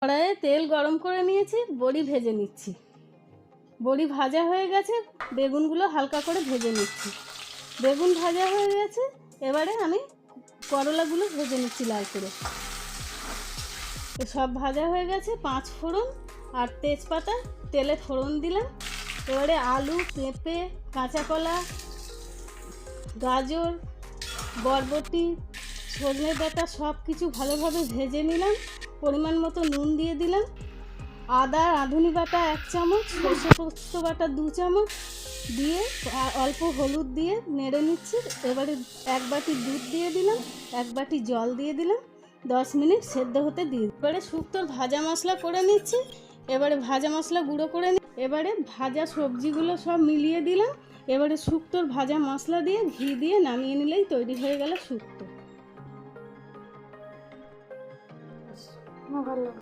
কড়াইয়ে তেল গরম করে নিয়েছি, বড়ি ভেজে নিচ্ছি। বড়ি ভাজা হয়ে গেছে, বেগুনগুলো হালকা করে ভেজে নিচ্ছি। বেগুন ভাজা হয়ে গেছে, এবারে আমি করলাগুলো ভেজে নিচ্ছি লাল করে। সব ভাজা হয়ে গেছে, 5 ফোড়ন আর তেজপাতা তেলে ফোড়ন দিলাম। এবারে আলু, পেঁপে, কাঁচা কলা, গাজর, বরবটি, সজনে ডাঁটা সব কিছু ভালোভাবে ভেজে নিলাম। পরিমাণ মতো নুন দিয়ে দিলাম। আদা রাঁধুনি বাটা 1 চামচ, সরষে পোস্ত বাটা 2 চামচ দিয়ে অল্প হলুদ দিয়ে নেড়ে নিচ্ছি। এবারে 1 বাটি দুধ দিয়ে দিলাম, 1 বাটি জল দিয়ে দিলাম। 10 মিনিট সেদ্ধ হতে দিই। এবারে শুক্তোর ভাজা মশলা করে নিচ্ছি। এবারে ভাজা মশলা গুঁড়ো করে এবারে ভাজা সবজিগুলো সব মিলিয়ে দিলাম। এবারে শুক্তোর ভাজা মশলা দিয়ে ঘি দিয়ে নামিয়ে নিলেই তৈরি হয়ে গেল শুক্তো। ভালো।